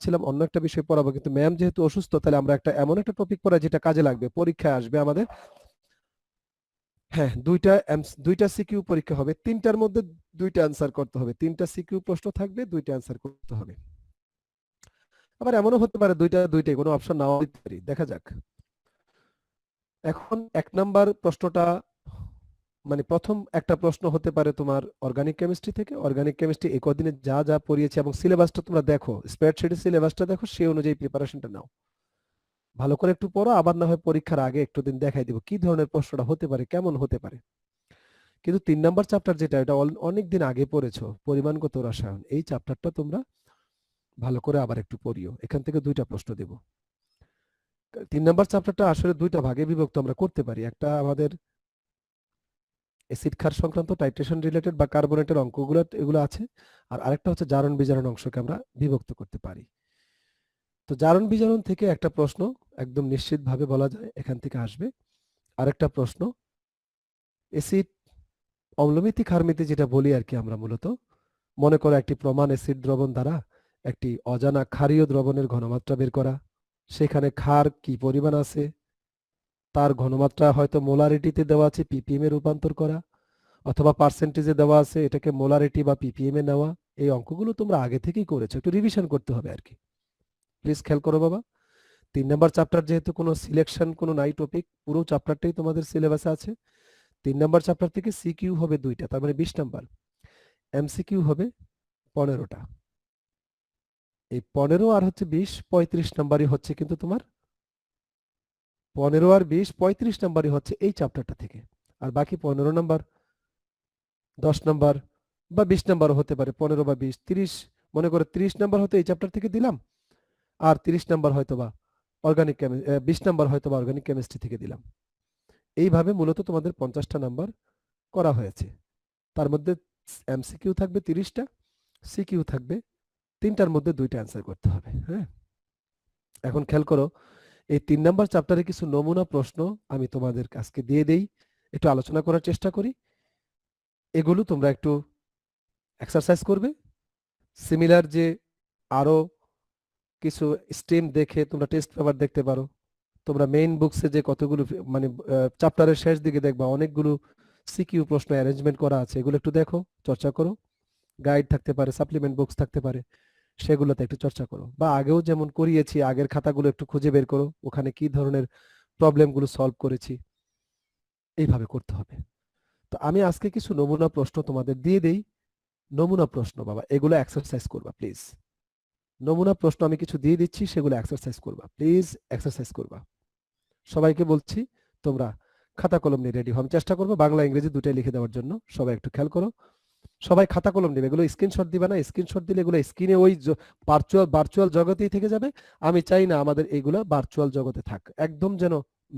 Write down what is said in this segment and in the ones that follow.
ভেবেছিলাম অন্য একটা বিষয় পড়াবো, কিন্তু ম্যাম যেহেতু অসুস্থ, তাহলে আমরা একটা এমন একটা টপিক পড়াই যেটা কাজে লাগবে, পরীক্ষায় আসবে আমাদের। হ্যাঁ, দুইটা সিকিউ পরীক্ষা হবে, তিনটার মধ্যে দুইটা অ্যান্সার করতে হবে, তিনটা সিকিউ প্রশ্ন থাকবে, দুইটা অ্যান্সার করতে হবে। আবার এমনও হতে পারে দুইটাই কোনো অপশন নাও দিতে পারি, দেখা যাক। এখন 1 নাম্বার প্রশ্নটা, মানে প্রথম একটা প্রশ্ন হতে পারে তোমার অর্গানিক কেমিস্ট্রি থেকে। অর্গানিক কেমিস্ট্রি এই কদিনে যা যা পড়িয়েছে এবং সিলেবাসটা তোমরা দেখো, স্প্রেডশিটের সিলেবাসটা দেখো, সেই অনুযায়ী প্রিপারেশনটা নাও, ভালো করে একটু পড়ো। আবার না হয় পরীক্ষার আগে একটু দিন দেখাই দিব কি ধরনের প্রশ্নটা হতে পারে, কেমন হতে পারে। কিন্তু 3 নাম্বার চ্যাপ্টার যেটা, এটা অনেক দিন আগে পড়েছো, পরিমাণগত রসায়ন, এই চ্যাপ্টারটা তোমরা ভালো করে আবার একটু পড়িও। এখান থেকে দুইটা প্রশ্ন দেব। 3 নাম্বার চ্যাপ্টারটা আসলে দুইটা ভাগে বিভক্ত আমরা করতে পারি। একটা আমাদের অ্যাসিড ক্ষার সংক্রান্ত টাইট্রেশন রিলেটেড বা কার্বনেটের অঙ্কগুলো এগুলো আছে, আর আরেকটা হচ্ছে জারণ বিজারণ অংশকে আমরা বিভক্ত করতে পারি। তো জারণ বিজারণ থেকে একটা প্রশ্ন একদম নিশ্চিতভাবে বলা যায় এখান থেকে আসবে। আরেকটা প্রশ্ন অ্যাসিড অম্লমিতি ক্ষারমিতি যেটা বলি আর কি আমরা, মূলত মনে করো একটি প্রমাণ অ্যাসিড দ্রবণ দ্বারা একটি অজানা ক্ষারীয় দ্রবণের ঘনমাত্রা বের করা, সেখানে ক্ষার কি পরিমাণ আছে, তার ঘনমাত্রা হয়তো মোলারিটিতে দেওয়া আছে, পিপিএম এ রূপান্তর করা, অথবা পার্সেন্টেজে দেওয়া আছে, এটাকে মোলারিটি বা পিপিএম এ নেওয়া। এই অঙ্কগুলো তোমরা আগে থেকেই করেছো, একটু রিভিশন করতে হবে আর কি। প্লিজ খেয়াল করো বাবা। 3 নাম্বার চ্যাপ্টার যেহেতু কোনো সিলেকশন কোনো নাই টপিক, পুরো চ্যাপ্টারটাই তোমাদের সিলেবাসে আছে। 3 নাম্বার চ্যাপ্টার থেকে সিকিউ হবে 2টা, তার মানে 20 নাম্বার। এমসিকিউ হবে 15টা। এই 15 আর হচ্ছে 20, 35 নাম্বারই হচ্ছে কিন্তু তোমার, 15 আর 20, 35 নাম্বারই হচ্ছে এই চ্যাপ্টারটা থেকে। আর বাকি 15 নাম্বার, 10 নাম্বার বা 20 নাম্বারও হতে পারে, 15 বা 20, 30, মনে করে 30 নাম্বার হয়তো এই চ্যাপ্টার থেকে দিলাম, আর 30 নাম্বার হয়তো বা 20 নাম্বার হয়তো বা অর্গানিক কেমিস্ট্রি থেকে দিলাম। এইভাবে মূলত তোমাদের 50টা নাম্বার করা হয়েছে। তার মধ্যে এমসিকিউ থাকবে 30টা, সিকিউ থাকবে 3টার মধ্যে 2টা অ্যান্সার করতে হবে। হ্যাঁ, এখন খেয়াল করো, এই 3 নাম্বার চ্যাপ্টারে কিছু নমুনা প্রশ্ন আমি তোমাদের আজকে দিয়ে দেই, একটু আলোচনা করার চেষ্টা করি। এগুলো তোমরা একটু এক্সারসাইজ করবে। সিমিলার যে আরো কিছু স্ট্রিম দেখে তোমরা টেস্ট পেপার দেখতে পারো। তোমরা মেইন বুকসে যে কতগুলো মানে চ্যাপ্টারের শেষ দিকে দেখবা অনেকগুলো সিকিউ প্রশ্ন অ্যারেঞ্জমেন্ট করা আছে, এগুলো একটু দেখো, চর্চা করো। গাইড থাকতে পারে, সাপ্লিমেন্ট বুকস থাকতে পারে, সেগুলোতে একটু চর্চা করো। বা আগেও যেমন করিয়েছি, আগের খাতাগুলো একটু খুঁজে বের করো, ওখানে কি ধরনের প্রবলেমগুলো সলভ করেছি, এইভাবে করতে হবে। তো আমি আজকে কিছু নমুনা প্রশ্ন তোমাদের দিয়ে দেই। নমুনা প্রশ্ন বাবা, এগুলো এক্সারসাইজ করবা প্লিজ। নমুনা প্রশ্ন আমি কিছু দিয়ে দিচ্ছি, সেগুলো এক্সারসাইজ করবা প্লিজ, এক্সারসাইজ করবা। সবাইকে বলছি তোমরা খাতা কলম নিয়ে রেডি হও। আমি চেষ্টা করবো বাংলা ইংরেজি দুটাই লিখে দেওয়ার জন্য, সবাই একটু খেয়াল করো। সবাই খাতা কলম নেবে, এগুলো স্ক্রিনশট দিবে না, স্ক্রিনশট দিলে এগুলো স্ক্রিনে ওই ভার্চুয়াল জগতেই থেকে যাবে। আমি চাই না আমাদের এইগুলো ভার্চুয়াল জগতে থাক, একদম যেন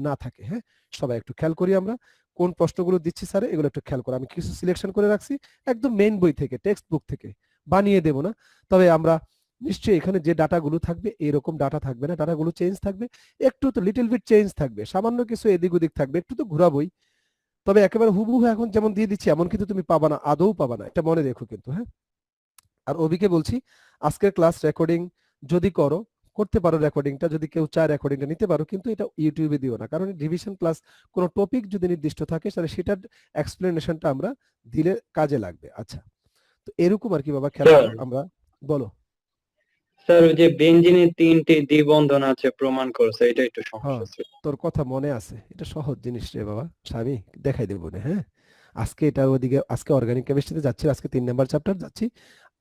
না থাকে। হ্যাঁ, সবাই একটু খেয়াল করি, আমরা কোন প্রশ্নগুলো দিচ্ছি স্যার এগুলো একটু খেয়াল করো। আমি কিছু সিলেকশন করে রাখছি একদম মেইন বই থেকে, টেক্সট বুক থেকে, বানিয়ে দেব না। তবে আমরা নিশ্চয়ই এখানে যে ডাটাগুলো থাকবে এরকম ডাটা থাকবে না, ডাটাগুলো চেঞ্জ থাকবে, একটু তো লিটল বিট চেঞ্জ থাকবে, সামান্য কিছু এদিক ওদিক থাকবে, একটু তো ঘোরাবই। তবে একেবারে হুবহু এখন যেমন দিয়ে দিচ্ছি এমন কিন্তু তুমি পাবা না, আদৌ পাবা না, এটা মনে রেখো কিন্তু। হ্যাঁ, আর অভিকে বলছি আজকের ক্লাস রেকর্ডিং যদি করতে পারো, রেকর্ডিংটা যদি কেউ চায় রেকর্ডিংটা নিতে পারো, কিন্তু এটা ইউটিউবে দিও না, কারণ রিভিশন ক্লাস কোনো টপিক যদি নির্দিষ্ট থাকে তাহলে সেটার এক্সপ্লেনেশনটা আমরা দিলে কাজে লাগবে। আচ্ছা, তো এরকম আর কি বাবা, খেলা আমরা বলো। স্যার ওই যে বেনজিনের 3টি দ্বিবন্ধন আছে প্রমাণ করছে, এটা একটু হ্যাঁ, সমস্যা ছিল। তোর কথা মনে আছে, এটা সহজ জিনিস রে বাবা, স্বামী দেখাই দেবো না। হ্যাঁ, আজকে এটা ওদিকে, আজকে অর্গানিক কেমিস্ট্রিতে যাচ্ছি, আজকে 3 নাম্বার চ্যাপ্টার যাচ্ছি।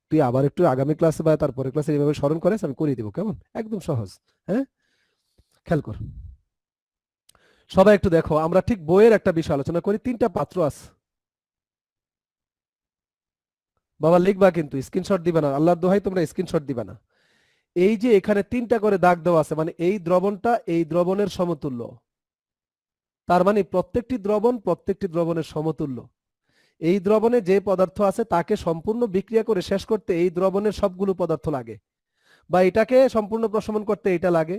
তুই আবার একটু আগামী ক্লাসে বা তারপরে ক্লাসে এইভাবে স্মরণ করিস, আমি করিয়ে দেবো, কেমন? একদম সহজ। হ্যাঁ, খেয়াল কর সবাই একটু দেখো, আমরা ঠিক বইয়ের একটা বিষয় আলোচনা করি। 3টা পাত্র আছে বাবা, লিখবা কিন্তু, স্ক্রিনশট দিবা না, আল্লাহর দোহাই তোমরা স্ক্রিনশট দিবা না। এই যে এখানে 3টা করে দাগ দেওয়া আছে, মানে এই দ্রবণটা এই দ্রবণের সমতুল্য, তার মানে প্রত্যেকটি দ্রবণের সমতুল্য। এই দ্রবণে যে পদার্থ আছে তাকে সম্পূর্ণ বিক্রিয়া করে শেষ করতে এই দ্রবণের সবগুলো পদার্থ লাগে, বা এটাকে সম্পূর্ণ প্রশমন করতে এটা লাগে,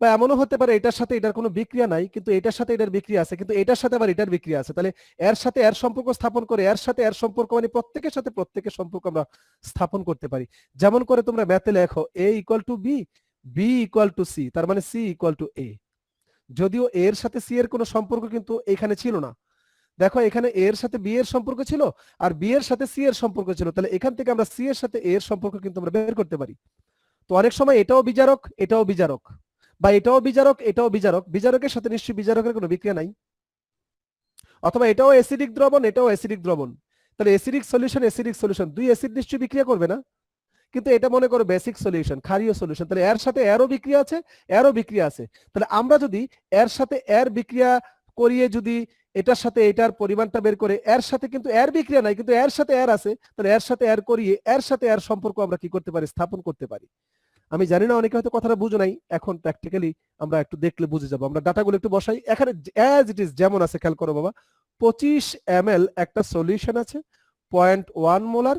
বা এমনও হতে পারে এটার সাথে এটার কোনো বিক্রিয়া নাই, কিন্তু এটার সাথে এটার বিক্রিয়া আছে, কিন্তু এটার সাথে আবার এটার বিক্রিয়া আছে। তাহলে এর সাথে এর সম্পর্ক স্থাপন করে এর সাথে এর সম্পর্ক মানে প্রত্যেকের সাথে প্রত্যেকের সম্পর্ক আমরা স্থাপন করতে পারি। যেমন করে তোমরা ম্যাথে লেখো a equal to B, B equal to C, তার মানে সি ইকুয়াল টু এ। যদিও এর সাথে সি এর কোনো সম্পর্ক কিন্তু এখানে ছিল না, দেখো এখানে এ এর সাথে বি এর সম্পর্ক ছিল আর বি এর সাথে সি এর সম্পর্ক ছিল, তাহলে এখান থেকে আমরা সি এর সাথে এ এর সম্পর্ক কিন্তু আমরা বের করতে পারি। তো অনেক সময় এটাও বিজারক এটাও বিজারক, বা এটাও বিজারক এটাও বিজারক, বিজারকের সাথে নিশ্চয়ই বিজারকের কোনো বিক্রিয়া নাই। অথবা এটাও অ্যাসিডিক দ্রবণ এটাও অ্যাসিডিক দ্রবণ, তাহলে অ্যাসিডিক সলিউশন দুই অ্যাসিড নিশ্চয়ই বিক্রিয়া করবে না। কিন্তু এটা মনে করো বেসিক সলিউশন, ক্ষারীয় সলিউশন, তাহলে এর সাথে এরও বিক্রিয়া আছে এরও বিক্রিয়া আছে। তাহলে আমরা যদি এর সাথে এর বিক্রিয়া করিয়ে যদি এটার সাথে এটার পরিমাণটা বের করে, এর সাথে কিন্তু এর বিক্রিয়া নাই কিন্তু এর সাথে এর আছে, তাহলে এর সাথে এর করিয়ে এর সাথে এর সম্পর্ক আমরা কি করতে পারি, স্থাপন করতে পারি। আমি জানি না অনেকে হয়তো কথাটা বুঝো নাই, এখন প্র্যাকটিক্যালি আমরা একটু দেখলে বুঝে যাবো। আমরা ডাটাগুলো একটু বসাই এখানে অ্যাজ ইট ইজ যেমন আছে, খেয়াল করো বাবা। 25 ml একটা সলিউশন আছে 0.1 মোলার,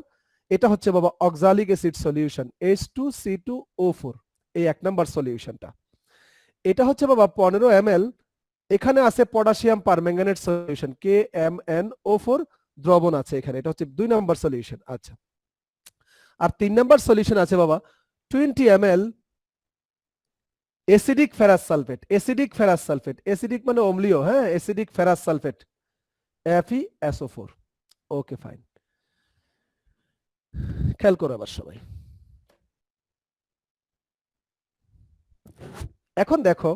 এটা হচ্ছে বাবা অক্সালিক অ্যাসিড সলিউশন H2C2O4, এই 1 নাম্বার সলিউশনটা। এটা হচ্ছে বাবা 15 ml, এখানে আছে পটাশিয়াম পারম্যাঙ্গানেট সলিউশন KMnO4 দ্রবণ আছে এখানে, এটা হচ্ছে 2 নাম্বার সলিউশন। আচ্ছা, আর 3 নাম্বার সলিউশন আছে বাবা 20 ml acidic ferrous sulphate, acidic ferrous sulphate, acidic মানে অম্লীয়, হ্যাঁ, acidic ferrous sulphate FeSO4। Okay fine, খেয়াল করো আবার সবাই। এখন দেখো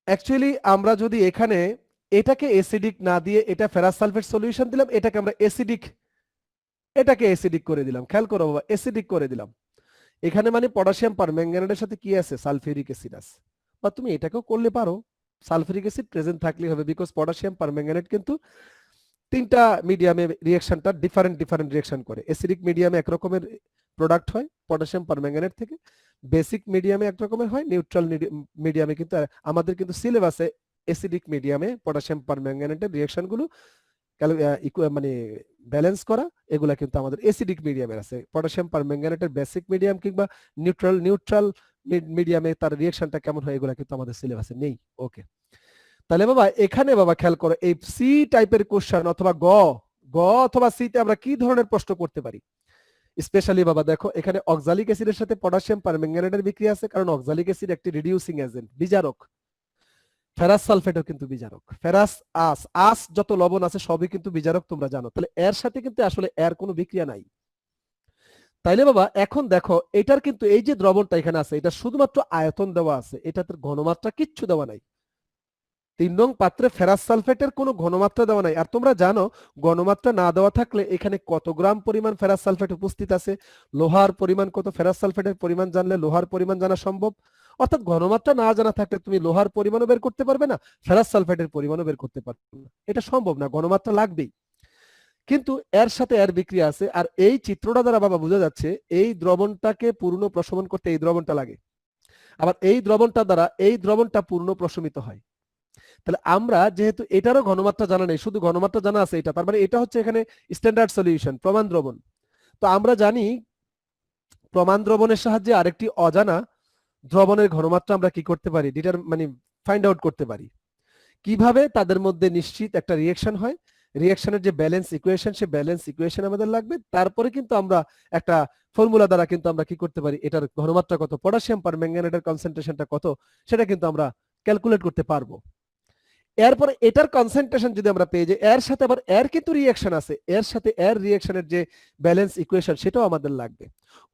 অ্যাকচুয়ালি আমরা যদি এখানে এটাকে অ্যাসিডিক না দিয়ে এটা ফেরাস সালফেট সলিউশন দিলাম, এটাকে আমরা অ্যাসিডিক, এটাকে অ্যাসিডিক করে দিলাম। খেয়াল করো বাবা, অ্যাসিডিক করে দিলাম। এখানে মানে পটাশিয়াম পারম্যাঙ্গানেটের সাথে কি আছে, সালফিউরিক অ্যাসিড আছে। বা তুমি এটাকেও করলে পারো, সালফিউরিক অ্যাসিড প্রেজেন্ট থাকলে হবে, বিকজ পটাশিয়াম পারম্যাঙ্গানেট কিন্তু 3টা মিডিয়ামে রিঅ্যাকশনটা ডিফারেন্ট রিঅ্যাকশন করে। অ্যাসিডিক মিডিয়ামে এক রকমের প্রোডাক্ট হয় পটাশিয়াম পারম্যাঙ্গানেট থেকে, বেসিক মিডিয়ামে এক রকমের হয়, নিউট্রাল মিডিয়ামে কিন্তু আমাদের কিন্তু সিলেবাসে অ্যাসিডিক মিডিয়ামে পটাশিয়াম পারম্যাঙ্গানেটের রিঅ্যাকশনগুলো মানে ব্যালেন্স করা, এগুলা কিন্তু আমাদের অ্যাসিডিক মিডিয়ামের আছে। পটাশিয়াম পারম্যাঙ্গানেটের বেসিক মিডিয়াম কিংবা নিউট্রাল মিডিয়ামে তার রিঅ্যাকশনটা কেমন হয় এগুলা কিন্তু আমাদের সিলেবাসে নেই। ওকে, তাহলে বাবা এখানে বাবা খেয়াল করো, এই সি টাইপের কোশ্চেন অথবা গ অথবা সি তে আমরা কি ধরনের প্রশ্ন করতে পারি। স্পেশালি বাবা দেখো এখানে অক্সালিক অ্যাসিডের সাথে পটাশিয়াম পারম্যাঙ্গানেটের বিক্রিয়া আছে, কারণ অক্সালিক অ্যাসিড একটি রিডিউসিং এজেন্ট, বিজারক। ফেরাস সালফেটও কিন্তু বিজারক, ফেরাস আস যত লবণ আছে সবই কিন্তু বিজারক, তোমরা জানো। তাহলে এর সাথে কিন্তু আসলে এর কোনো বিক্রিয়া নাই। তাইলে বাবা এখন দেখো এটার কিন্তু এই যে দ্রবণটা এখানে আছে, এটা শুধুমাত্র আয়তন দেওয়া আছে, এটাতে ঘনমাত্রা কিচ্ছু দেওয়া নাই। 3 নং পাত্রে ফেরাস সালফেটের কোনো ঘনমাত্রা দেওয়া নাই। আর তোমরা জানো ঘনমাত্রা না দেওয়া থাকলে এখানে কত গ্রাম পরিমাণ ফেরাস সালফেট উপস্থিত আছে, লোহার পরিমাণ কত, ফেরাস সালফেটের পরিমাণ জানলে লোহার পরিমাণ জানা সম্ভব। অর্থাৎ ঘনমাত্রা না জানা থাকলে তুমি লোহার পরিমাণও বের করতে পারবে না, ফেরাস সালফেটের পরিমাণও বের করতে পারবে না, এটা সম্ভব না, ঘনমাত্রা লাগবেই। কিন্তু এর সাথে এর বিক্রিয়া আছে, আর এই চিত্রটা দ্বারা বাবা বোঝা যাচ্ছে এই দ্রবণটাকে পূর্ণ প্রশমন করতে এই দ্রবণটা লাগে, আবার এই দ্রবণটা দ্বারা এই দ্রবণটা পূর্ণ প্রশমিত হয়। তাহলে আমরা যেহেতু এটারও ঘনমাত্রা জানা নেই, শুধু ঘনমাত্রা জানা আছে এটা, তার মানে এটা হচ্ছে এখানে স্ট্যান্ডার্ড সলিউশন, প্রমাণ দ্রবণ। তো আমরা জানি প্রমাণ দ্রবণের সাহায্যে আরেকটি অজানা দ্রবণের ঘনমাত্রা আমরা কি করতে পারি, মানে ফাইন্ড আউট করতে পারি। কিভাবে, তাদের মধ্যে নিশ্চিত একটা রিঅ্যাকশন হয়, রিঅ্যাকশনের যে ব্যালেন্স ইকুয়েশন, সে ব্যালেন্স ইকুয়েশন আমাদের লাগবে। তারপরে কিন্তু আমরা একটা ফর্মুলা দ্বারা কিন্তু আমরা কি করতে পারি, এটার ঘনমাত্রা কত, পটাশিয়াম পারম্যাঙ্গানেটের কনসেন্ট্রেশনটা কত, সেটা কিন্তু আমরা ক্যালকুলেট করতে পারবো। এরপরে এটার কনসেন্ট্রেশন যদি আমরা পেয়ে যাই, এর সাথে আবার এর কিন্তু রিঅ্যাকশন আছে, এর সাথে এর রিঅ্যাকশনের যে ব্যালেন্স ইকুয়েশন সেটাও আমাদের লাগবে।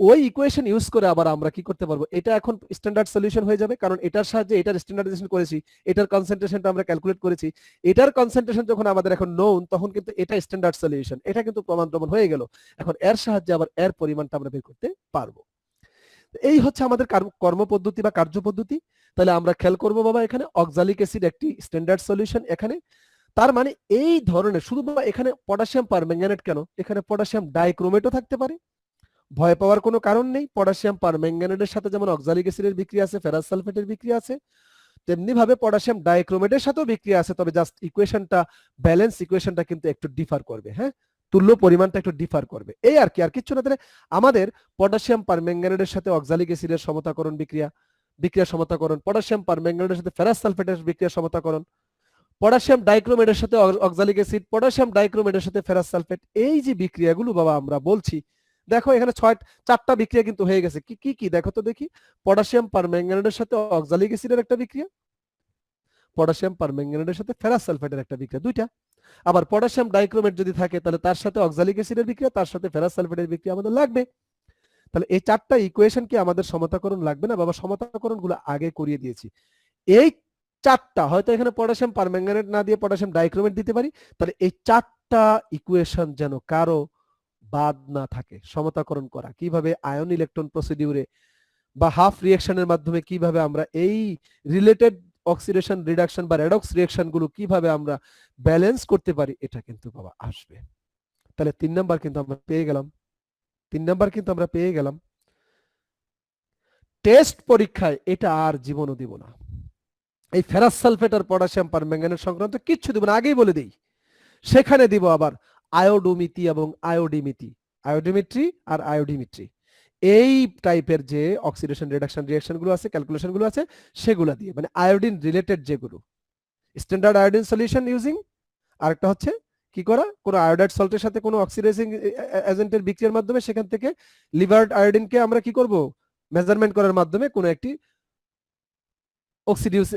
ওই ইকুয়েশন ইউজ করে আবার আমরা কি করতে পারবো, এটা এখন স্ট্যান্ডার্ড সলিউশন হয়ে যাবে, কারণ এটার সাহায্যে এটার স্ট্যান্ডার্ডাইজেশন করেছি, এটার কনসেন্ট্রেশনটা আমরা ক্যালকুলেট করেছি, এটার কনসেন্ট্রেশন যখন আমাদের এখন নোন, তখন কিন্তু এটা স্ট্যান্ডার্ড সলিউশন, এটা কিন্তু প্রমাণ দ্রবণ হয়ে গেল। এখন এর সাহায্যে আবার এর পরিমাণটা আমরা বের করতে পারবো। এই হচ্ছে আমাদের কর্মপদ্ধতি বা কার্যপদ্ধতি। তাহলে আমরা খেয়াল করবো বাবা, এখানে অক্সালিক অ্যাসিড একটি স্ট্যান্ডার্ড সলিউশন এখানে, তার মানে এই ধরনের শুধু বাবা এখানে পটাশিয়াম পারম্যাঙ্গানেট কেন, এখানে পটাশিয়াম ডাইক্রোমেটও থাকতে পারে, ভয় পাওয়ার কোনো কারণ নেই। পটাশিয়াম পারম্যাঙ্গানেটের সাথে যেমন অক্সালিক অ্যাসিডের বিক্রিয়া আছে, ফেরাস সালফেটের বিক্রিয়া আছে, তেমনি ভাবে পটাশিয়াম ডাইক্রোমেটের সাথেও বিক্রিয়া আছে, তবে জাস্ট ইকুয়েশনটা, ব্যালেন্স ইকুয়েশনটা কিন্তু একটু ডিফার করবে। হ্যাঁ, তুল্য পরিমাণটা একটু ডিফার করবে, এই আর কি, আর কিচ্ছু না। তাহলে আমাদের পটাশিয়াম পারম্যাঙ্গানেটের সাথে অক্সালিক অ্যাসিডের সমতাকরণ বিক্রিয়া সমতাকরণ, পটাশিয়াম পারম্যাঙ্গানেটের সাথে ফেরাস সালফেটের বিক্রিয়া সমতাকরণ, পটাশিয়াম ডাইক্রোমেটের সাথে অক্সালিক অ্যাসিড, পটাশিয়াম ডাইক্রোমেটের সাথে ফেরাস সালফেট, এই যে বিক্রিয়াগুলো বাবা আমরা বলছি, দেখো এখানে 4টা বিক্রিয়া কিন্তু হয়ে গেছে। কি কি কি দেখো তো দেখি। পটাশিয়াম পারম্যাঙ্গানেটের সাথে অক্সালিক অ্যাসিডের একটা বিক্রিয়া, পটাশিয়াম পারম্যাঙ্গানেটের সাথে ফেরাস সালফেটের একটা বিক্রিয়া, 2টা। আবার পটাশিয়াম ডাইক্রোমেট যদি থাকে তাহলে তার সাথে অক্সালিক অ্যাসিডের বিক্রিয়া, তার সাথে ফেরাস সালফেটের বিক্রিয়া আমাদের লাগবে। তাহলে এই 4টা ইকুয়েশন কি আমাদের সমতাকরণ লাগবে না বাবা? সমতাকরণ গুলো আগে করিয়ে দিয়েছি। এই 4টা, হয়তো এখানে পটাশিয়াম পারম্যাঙ্গানেট না দিয়ে পটাশিয়াম ডাইক্রোমেট দিতে পারি, তাহলে এই 4টা ইকুয়েশন যেন কারো বাদ না থাকে। সমতাকরণ করা কিভাবে, আয়ন ইলেকট্রন প্রসিডিউরে বা হাফ রিঅ্যাকশনের মাধ্যমে কিভাবে আমরা এই রিলেটেড অক্সিডেশন রিডাকশন বা রেডক্স রিঅ্যাকশন গুলো কিভাবে আমরা ব্যালেন্স করতে পারি, এটা কিন্তু বাবা আসবে। তাহলে 3 নাম্বার কিন্তু আমরা পেয়ে গেলাম, 3 নাম্বার কিন্তু আমরা পেয়ে গেলাম। টেস্ট পরীক্ষায় এটা আর জীবনও দিব না, এই ফেরাস সালফেট আর পটাশিয়াম পারম্যাঙ্গানেট সংক্রান্ত কিচ্ছু দিব না, আগেই বলে দিই। সেখানে দিব আবার আয়োডোমিতি এবং আয়োডিমিতি, আয়োডিমিট্রি আর আয়োডিমিট্রি, এই টাইপের যে অক্সিডেশন রিডাকশন রিঅ্যাকশন গুলো আছে, ক্যালকুলেশন গুলো আছে, সেগুলো দিয়ে, মানে আয়োডিন রিলেটেড যেগুলো, স্ট্যান্ডার্ড আয়োডিন সলিউশন ইউজিং, আরেকটা হচ্ছে কি করা, কোনো আয়োডাইড সল্টের সাথে কোনো অক্সিডাইজিং এজেন্টের বিক্রিয়ার মাধ্যমে সেখান থেকে লিভার্ড আয়োডিনকে আমরা কি করব, মেজারমেন্ট করার মাধ্যমে কোনো একটি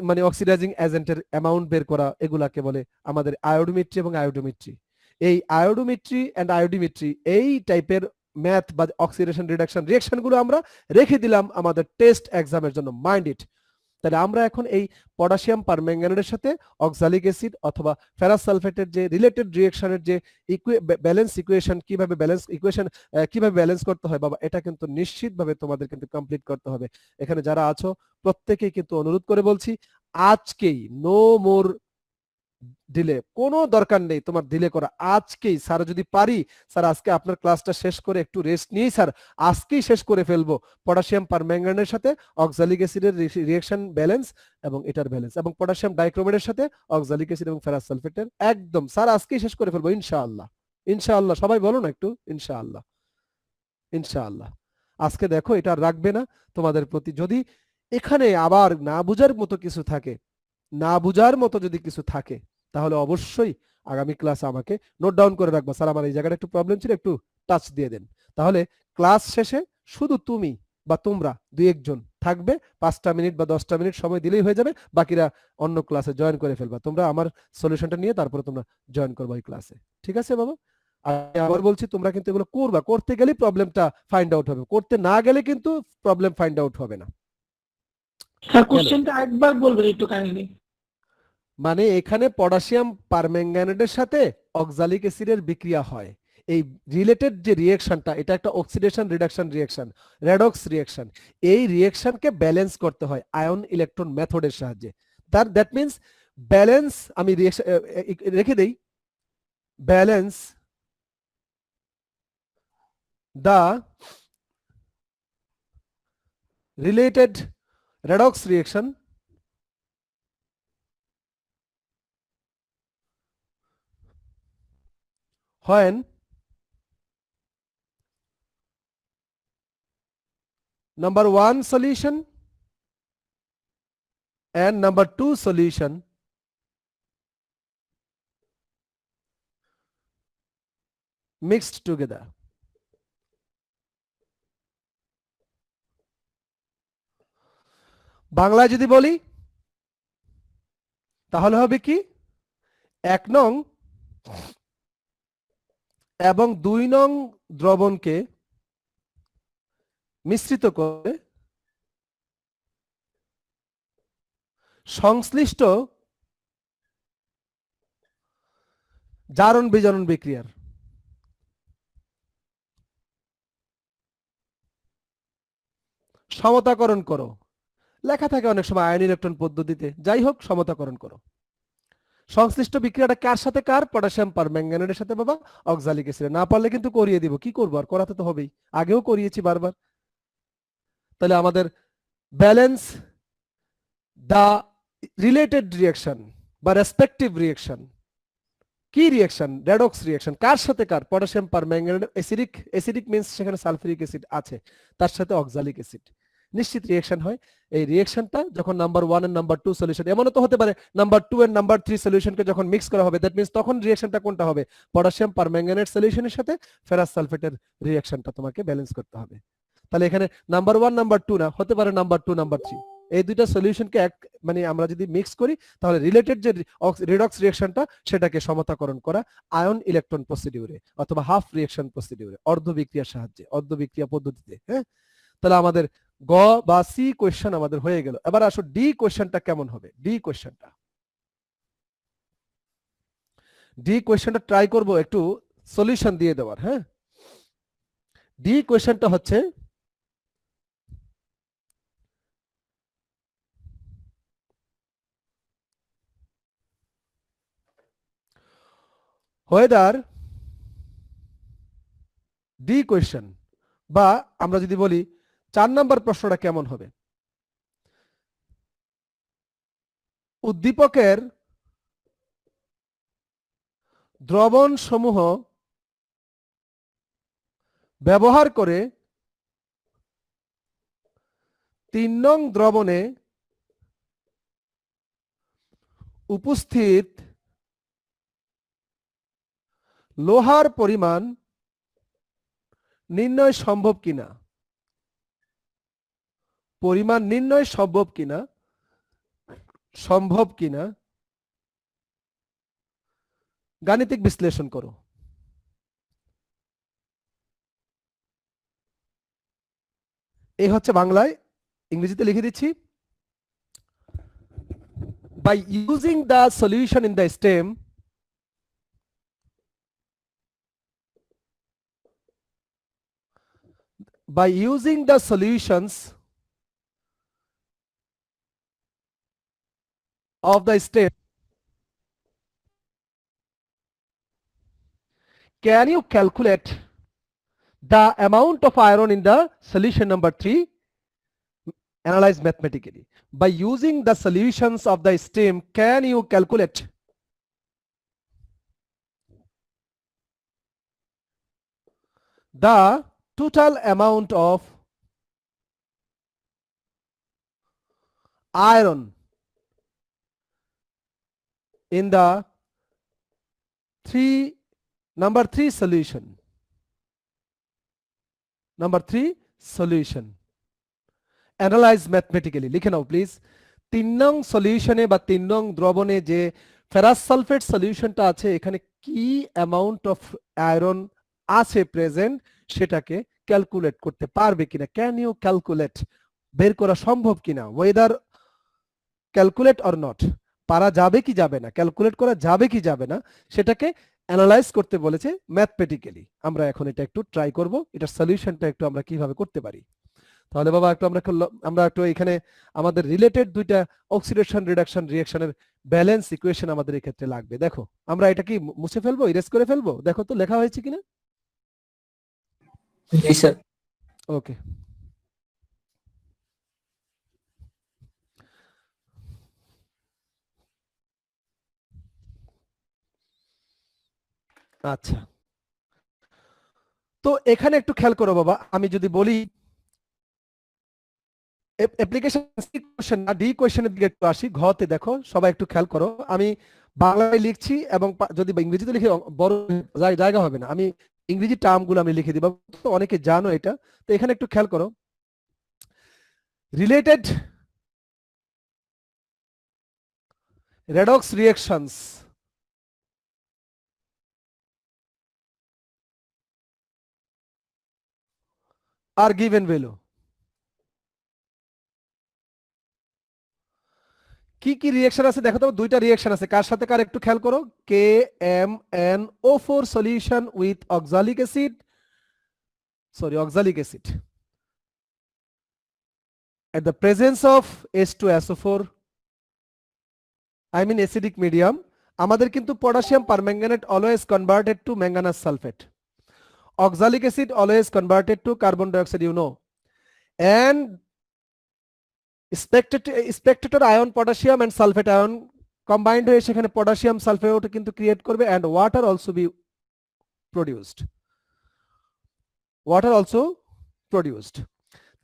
মানে অক্সিডাইজিং এজেন্টের অ্যামাউন্ট বের করা, এগুলাকে বলে আমাদের আয়োডোমিট্রি এবং আয়োডোমিট্রি। এই আয়োডোমিট্রি এন্ড আয়োডিমিট্রি, এই টাইপের ম্যাথ বা অক্সিডেশন রিডাকশন রিঅ্যাকশন গুলো আমরা রেখে দিলাম আমাদের টেস্ট এক্সামের জন্য, মাইন্ড ইট। তাহলে আমরা এখন এই পটাশিয়াম পারম্যাঙ্গানেটের সাথে অক্সালিক অ্যাসিড অথবা ফেরাস সালফেটের যে রিলেটেড রিঅ্যাকশনের যে ব্যালেন্স ইকুয়েশন, কিভাবে ব্যালেন্স করতে হয় বাবা, এটা কিন্তু নিশ্চিতভাবে তোমাদের কিন্তু কমপ্লিট করতে হবে। এখানে যারা আছো প্রত্যেকেই কিন্তু অনুরোধ করে বলছি, আজকেই নো মোর ডিলে, কোনো দরকার নেই তোমার ডিলে করা। আজকেই স্যার যদি পারি, স্যার আজকে আপনার ক্লাসটা শেষ করে একটু রেস্ট নিয়েই স্যার আজকেই শেষ করে ফেলবো পটাশিয়াম পারম্যাঙ্গানেটের সাথে অক্সালিক অ্যাসিডের রিঅ্যাকশন ব্যালেন্স এবং এটার ব্যালেন্স, এবং পটাশিয়াম ডাইক্রোমেটের সাথে অক্সালিক অ্যাসিড এবং ফেরাস সালফেটের, একদম স্যার আজকেই শেষ করে ফেলবো ইনশাআল্লাহ। ইনশাআল্লাহ সবাই বলো না একটু ইনশাআল্লাহ, ইনশাআল্লাহ। আজকে দেখো এটা আর রাখবে না তোমাদের প্রতি। যদি এখানে আবার না বুঝার মতো কিছু থাকে, না বুঝার মতো যদি কিছু থাকে, তাহলে অবশ্যই আগামী ক্লাস আমাকে নোট ডাউন করে রাখবা, স্যার আমার এই জায়গাটা একটু প্রবলেম ছিল, একটু টাচ দিয়ে দেন। তাহলে ক্লাস শেষে শুধু তুমি বা তোমরা 2-1 জন থাকবে, 5টা মিনিট বা 10টা মিনিট সময় দিলেই হয়ে যাবে, বাকিরা অন্য ক্লাসে জয়েন করে ফেলবা। তোমরা আমার সলিউশনটা নিয়ে তারপরে তোমরা জয়েন করবা এই ক্লাসে, ঠিক আছে বাবা? আমি আবার বলছি, তোমরা কিন্তু এগুলো করবা, করতে গেলেই প্রবলেমটা ফাইন্ড আউট হবে, করতে না গেলে কিন্তু প্রবলেম ফাইন্ড আউট হবে না। স্যার কোশ্চেনটা একবার বলবেন একটু কাইন্ডলি। মানে এখানে পটাশিয়াম পারম্যাঙ্গানেটের সাথে অক্সালিক অ্যাসিডের বিক্রিয়া হয়, এই রিলেটেড যে রিঅ্যাকশনটা, এটা একটা oxidation reduction reaction, redox reaction. এই রিঅ্যাকশনকে ব্যালেন্স করতে হয় আয়ন ইলেকট্রন মেথডের সাহায্যে। দ্যাট মিন্স ব্যালেন্স, আমি রেখে দেই, balance the related redox reaction when number 1 solution and number 2 solution mixed together. বাংলায় যদি বলি তাহলে হবে কি, 1 নং এবং 2 নং দ্রবণকে মিশ্রিত করে সংশ্লিষ্ট জারণ বিজারণ বিক্রিয়ার সমতাকরণ করো। লেখা থাকে অনেক সময় আয়ন ইলেকট্রন পদ্ধতিতে, যাই হোক সমতাকরণ করো। সংশ্লিষ্ট বিক্রিয়াটা কার সাথে কার, পটাশিয়াম পারম্যাঙ্গানেটের সাথে বাবা অক্সালিক অ্যাসিড। না পারলে কিন্তু করিয়ে দিব, কি করবো আর, করাতে তো হবেই, আগেও করিয়েছি বারবার। তাহলে আমাদের ব্যালেন্স দা রিলেটেড রিঅ্যাকশন বা রেসপেক্টিভ রিঅ্যাকশন কি রিঅ্যাকশন? Redox reaction. কার সাথে কার? Potassium permanganate acidic, acidic means সেখানে সালফিউরিক অ্যাসিড আছে, তার সাথে অক্সালিক অ্যাসিড, নিশ্চিত রিঅ্যাকশন হয়। এই রিঅ্যাকশনটা যখন নাম্বার 1 এন্ড নাম্বার 2 সলিউশন, এমনও তো হতে পারে নাম্বার 2 এন্ড নাম্বার 3 সলিউশনকে যখন মিক্স করা হবে, দ্যাট মিন্স তখন রিঅ্যাকশনটা কোনটা হবে? পটাশিয়াম পারম্যাঙ্গানেট সলিউশনের সাথে ফেরাস সালফেটের রিঅ্যাকশনটা তোমাকে ব্যালেন্স করতে হবে। তাহলে এখানে নাম্বার 1 নাম্বার 2 না, হতে পারে নাম্বার 2 নাম্বার 3। এই দুইটা সলিউশনকে এক মানে আমরা যদি মিক্স করি তাহলে রিলেটেড যে রিডক্স রিঅ্যাকশনটা সেটাকে সমতাকরণ করা আয়ন ইলেকট্রন প্রসিডিউরে অথবা হাফ রিঅ্যাকশন প্রসিডিউরে, অর্ধ বিক্রিয়ার সাহায্যে, অর্ধ বিক্রিয়া পদ্ধতিতে। হ্যাঁ, তাহলে আমাদের গ বা সি কোয়েশ্চেন আমাদের হয়ে গেল। এবার আসো ডি কোয়েশ্চেনটা কেমন হবে। ডি কোয়েশ্চেনটা ট্রাই করব একটু সলিউশন দিয়ে দেওয়ার। হ্যাঁ, ডি কোয়েশ্চেনটা হচ্ছে whether ডি কোয়েশ্চেন, বা আমরা যদি বলি 4 নাম্বার প্রশ্নটা কেমন হবে। উদ্দীপকের দ্রবণ সমূহ ব্যবহার করে 3 নং দ্রবণে উপস্থিত লোহার পরিমাণ নির্ণয় সম্ভব কিনা। পরিমাণ নির্ণয় সম্ভব কিনা গাণিতিক বিশ্লেষণ করো। এই হচ্ছে বাংলায়, ইংরেজিতে লিখে দিচ্ছি। By using the solution in the stem, by using the solutions of the stem, can you calculate the amount of iron in the solution number 3? Analyze mathematically. By using the solutions of the stem, can you calculate the total amount of iron in the number 3 solution? Number 3 solution. Analyze mathematically. লিখে নাও please. 3 নং সলিউশনে বা 3 নং দ্রবণে যে ferrous sulphate সলিউশনটা আছে, এখানে কি অ্যামাউন্ট অফ আয়রন আছে প্রেজেন্ট সেটাকে ক্যালকুলেট করতে পারবে কিনা। ক্যান ইউ ক্যালকুলেট, বের করা সম্ভব কিনা। ওয়েদার ক্যালকুলেট অর নট, পারা যাবে কি যাবে না, ক্যালকুলেট করা যাবে কি যাবে না, সেটাকে অ্যানালাইজ করতে বলেছে ম্যাথমেটিক্যালি। আমরা এখন এটা একটু ট্রাই করব, এটার সলিউশনটা একটু আমরা কিভাবে করতে পারি। তাহলে বাবা একটু আমরা একটু এখানে আমাদের রিলেটেড দুইটা অক্সিডেশন রিডাকশন রিঅ্যাকশনের ব্যালেন্স ইকুয়েশন আমাদের এই ক্ষেত্রে লাগবে। দেখো আমরা এটা কি মুছে ফেলবো, ইরেজ করে ফেলবো, দেখো তো লেখা হয়েছে কিনা। জি স্যার। ওকে, আচ্ছা। তো এখানে একটু খেয়াল করো বাবা, আমি যদি বলি অ্যাপ্লিকেশন ডি কোয়েশ্চেনের দিকে একটু আসি। ঘতে দেখো সবাই একটু খেয়াল করো, আমি বাংলায় লিখছি এবং যদি ইংরেজিতে লিখে বড় জায়গা হবে না, আমি ইংরেজি টার্মগুলো আমি লিখে দিব, তো অনেকে জানো এটা। তো এখানে একটু খেয়াল করো, related redox reactions are given below. কি কি রিঅ্যাকশন আছে দেখো তো, দুইটা রিঅ্যাকশন আছে, কার সাথে কার একটু খেয়াল করো। KMnO4 solution with oxalic acid at the presence of H2SO4, I mean acidic medium, আমাদের কিন্তু potassium permanganate always converted to manganese sulfate, oxalic acid always converted to carbon dioxide, you know, and spectator ion potassium and sulfate ion combined হয়ে সেখানে potassium sulphate কিন্তু create করবে and water also be produced, water also produced.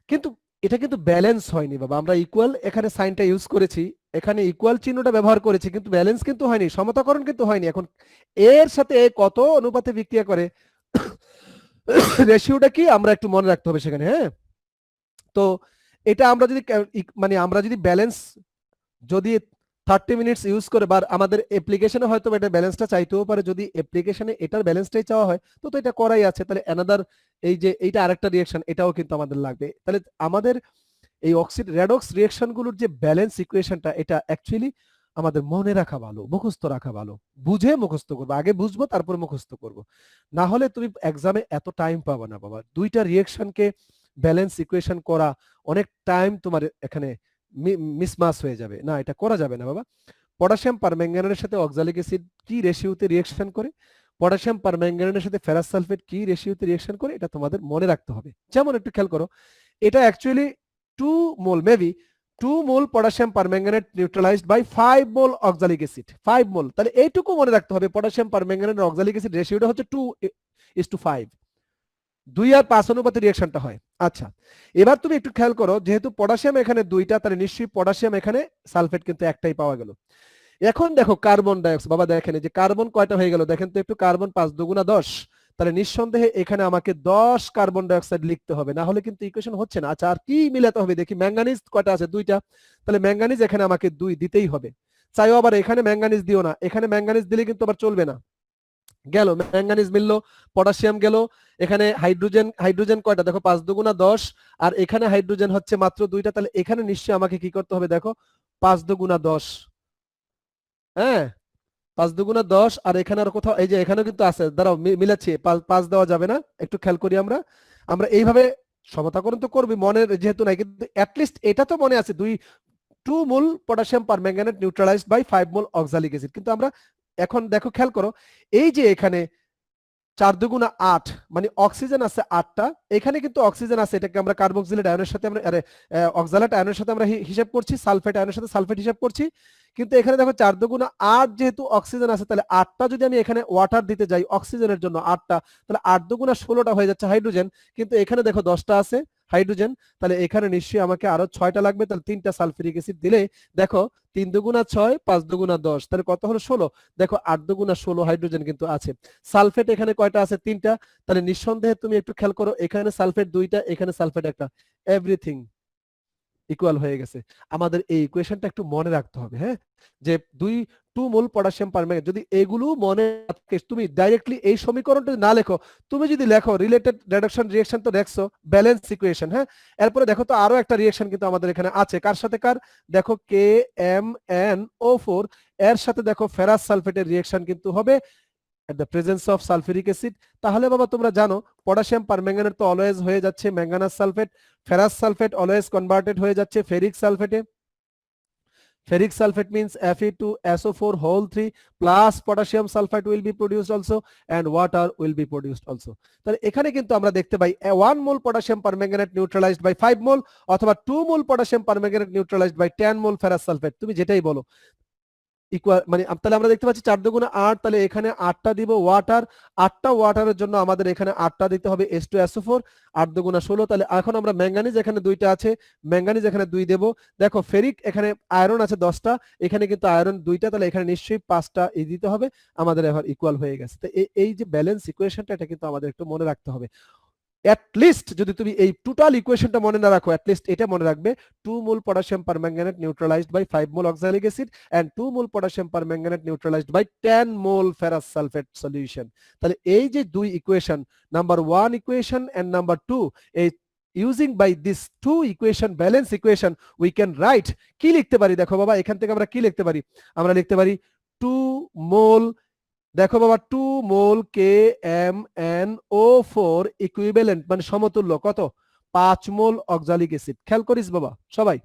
কিন্তু এটা কিন্তু balance হয়নি বাবা, আমরা ইকুয়াল এখানে সাইনটা ইউজ করেছি, এখানে ইকুয়াল চিহ্নটা ব্যবহার করেছি, কিন্তু ব্যালেন্স কিন্তু হয়নি, সমতাকরণ কিন্তু হয়নি। এখন এর সাথে এ কত অনুপাতে বিক্রিয়া করে রেশিওটা কি আমরা একটু মনে রাখতে হবে সেখানে। হ্যাঁ, তো এটা আমরা যদি মানে আমরা যদি ব্যালেন্স যদি 30 মিনিটস ইউজ করে, বা আমাদের অ্যাপ্লিকেশনে হয়তো এটা ব্যালেন্সটা চাইতেও পারে, যদি অ্যাপ্লিকেশনে এটার ব্যালেন্সটাই চাওয়া হয় তো তো এটা করাই আছে, তাহলে অ্যানাদার এই যে এইটা আরেকটা রিঅ্যাকশন এটাও কিন্তু আমাদের লাগবে। তাহলে আমাদের এই রেডক্স রিঅ্যাকশনগুলোর যে ব্যালেন্স ইকুয়েশনটা এটা অ্যাকচুয়ালি আমাদের মনে রাখা ভালো, মুখস্থ রাখা ভালো, বুঝে মুখস্থ করবো, আগে বুঝবো তারপর মুখস্থ করব, না হলে তুমি এক্সামে এত টাইম পাবে না বাবা। দুইটা রিঅ্যাকশনকে ব্যালেন্স ইকুয়েশন করা অনেক টাইম তোমার এখানে মিসমাস হয়ে যাবে, না এটা করা যাবে না বাবা। পটাশিয়াম পারম্যাঙ্গানেটের সাথে অক্সালিক অ্যাসিড কি রেশিওতে রিঅ্যাকশন করে, পটাশিয়াম পারম্যাঙ্গানেটের সাথে ফেরাস সালফেট কি রেশিওতে রিঅ্যাকশন করে, এটা তোমাদের মনে রাখতে হবে। যেমন একটু খেয়াল করো, এটা actually 2 mole, maybe 2 mole potassium permanganate neutralised by 5 mole oxalic acid, 5 mole. তাহলে এইটুকু মনে রাখতে হবে, পটাশিয়াম পারম্যাঙ্গানেট আর অক্সালিক অ্যাসিড রেশিওটা হচ্ছে 2:5, 2 আর 5 অনুপাতে রিঅ্যাকশনটা হয়। আচ্ছা, এবার তুমি একটু খেয়াল করো, যেহেতু পটাশিয়াম এখানে 2টা, তাহলে নিশ্চয়ই পটাশিয়াম এখানে সালফেট কিন্তু একটাই পাওয়া গেল। এখন দেখো কার্বন ডাইঅক্সাইড, বাবা দেখেন এই যে কার্বন কয়টা হয়ে গেল দেখেন তো একটু, কার্বন 5 দুগুণা 10, তাহলে নিঃসন্দেহে এখানে আমাকে 10 কার্বন ডাইঅক্সাইড লিখতে হবে, না হলে কিন্তু ইকুয়েশন হচ্ছে না। আচ্ছা, আর কি মিলাতে হবে দেখি, ম্যাঙ্গানিজ কয়টা আছে 2টা, তাহলে ম্যাঙ্গানিজ এখানে আমাকে 2 দিতেই হবে। চাইও আবার এখানে ম্যাঙ্গানিজ দিও না, এখানে ম্যাঙ্গানিজ দিলে কিন্তু আবার চলবে না। গেল ম্যাঙ্গানিজ মিললো, পটাশিয়াম গেল, এখানে হাইড্রোজেন, হাইড্রোজেন কয়টা দেখো 5 দুগুণা 10, আর এখানে হাইড্রোজেন হচ্ছে মাত্র 2টা, তাহলে এখানে নিশ্চয়ই আমাকে কি করতে হবে দেখো 5 দুগুণা 10, হ্যাঁ 5 দুগুণা 10, আর এখানে আর কোথাও এই যে এখানেও কিন্তু আছে, দাঁড়াও মিলাচ্ছি, 5 দেওয়া যাবে না, একটু খেয়াল করি আমরা আমরা এইভাবে সমতাকরণ তো করবি মনে যেহেতু নাই, কিন্তু অ্যাটলিস্ট এটা তো মনে আছে 2 mole potassium permanganate neutralised by 5 mole oxalic acid. কিন্তু আমরা এখন দেখো খেয়াল করো, এই যে এখানে 4 দুগুণা 8, মানে অক্সিজেন আছে 8টা, এখানে কিন্তু অক্সিজেন আছে, এটাকে আমরা কার্বক্সিলেট আয়নের সাথে আমরা অক্সালেট আয়নের সাথে আমরা হিসাব করছি, সালফেট আয়নের সাথে সালফেট হিসাব করছি, কিন্তু এখানে দেখো 4 দুগুণা 8 যেহেতু অক্সিজেন আছে, তাহলে 8টা যদি আমি এখানে ওয়াটার দিতে যাই অক্সিজেনের জন্য 8টা, তাহলে 8 দুগুণা 16টা হয়ে যাচ্ছে হাইড্রোজেন, কিন্তু এখানে দেখো 10টা আছে হাইড্রোজেন, তাহলে এখানে নিশ্চয়ই আমাকে আরো 6টা লাগবে, তাহলে 3টা সালফিউরিক অ্যাসিড দিলে দেখো 3 দুগুণা 6, 5 দুগুণা 10, তাহলে কত হলো 16, দেখো 8 দুগুণা 16 হাইড্রোজেন কিন্তু আছে। সালফেট এখানে কয়টা আছে 3টা, তাহলে নিঃসন্দেহে তুমি একটু খেয়াল করো, এখানে সালফেট 2টা, এখানে সালফেট একটা, এভরিথিং ইকুয়াল হয়ে গেছে। আমাদের এই ইকুয়েশনটা একটু মনে রাখতে হবে, হ্যাঁ, যে 2 মোল পটাশিয়াম পারম্যাঙ্গানেট, যদি এগুলো মনে রাখতে তুমি ডাইরেক্টলি এই সমীকরণটা না লেখো, তুমি যদি লেখো রিলেটেড রিডাকশন রিঅ্যাকশন তো দেখছো ব্যালেন্স ইকুয়েশন, হ্যাঁ, এরপরে দেখো তো আরো একটা রিঅ্যাকশন কিন্তু আমাদের এখানে আছে, কার সাথে কার দেখো KMnO4 এর সাথে দেখো ফেরাস সালফেটের রিঅ্যাকশন কিন্তু হবে at the presence of sulfuric acid। তাহলে বাবা তোমরা জানো পটাশিয়াম পারম্যাঙ্গানেট তো অলওয়েজ হয়ে যাচ্ছে manganous sulphate, ferrous sulphate always converted হয়ে যাচ্ছে ফেরিক সালফেটে, ferric sulfate means Fe2SO4 whole 3 plus potassium sulfate will be produced also and water will be produced also। তাহলে এখানে কিন্তু আমরা দেখতে পাই 1 mole potassium permanganate neutralised by 5 mole অথবা 2 mole potassium permanganate neutralised by 10 mole ferrous sulphate, তুমি যেটাই বলো ইকুয়াল, মানে তাহলে আমরা দেখতে পাচ্ছি 4 দুগুণে 8, তাহলে এখানে 8টা দিব ওয়াটার, 8টা ওয়াটারের জন্য আমাদের এখানে 8টা দিতে হবে H2SO4, 8 দুগুণা 16, তাহলে এখন আমরা ম্যাঙ্গানিজ এখানে 2টা আছে, ম্যাঙ্গানিজ এখানে 2 দেব, দেখো ফেরিক এখানে আয়রন আছে 10টা, এখানে কিন্তু আয়রন 2টা, তাহলে এখানে নিশ্চয়ই 5টা দিতে হবে, আমাদের এবার ইকুয়াল হয়ে গেছে। তো এই যে ব্যালেন্স ইকুয়েশনটা এটা কিন্তু আমাদের একটু মনে রাখতে হবে। অ্যাটলিস্ট যদি তুমি এই টোটাল ইকুয়েশনটা মনে না রাখো, অ্যাটলিস্ট এটা মনে রাখবে 2 mole potassium permanganate neutralised by 5 mole oxalic acid and 2 mole potassium permanganate neutralised by 10 mole ferrous sulphate solution. তাহলে এই যে দুই equation, number 1 equation and number 2, এই using by this two equation balance equation we can write, কি লিখতে পারি দেখো বাবা, এখান থেকে আমরা কি লিখতে পারি, আমরা লিখতে পারি 2 মোল, দেখো বাবা 2 মোল KMnO4 ইকুইভ্যালেন্ট মানে সমতুল্য কত 5 মোল অক্সালিক অ্যাসিড। খেয়াল করিস বাবা সবাই,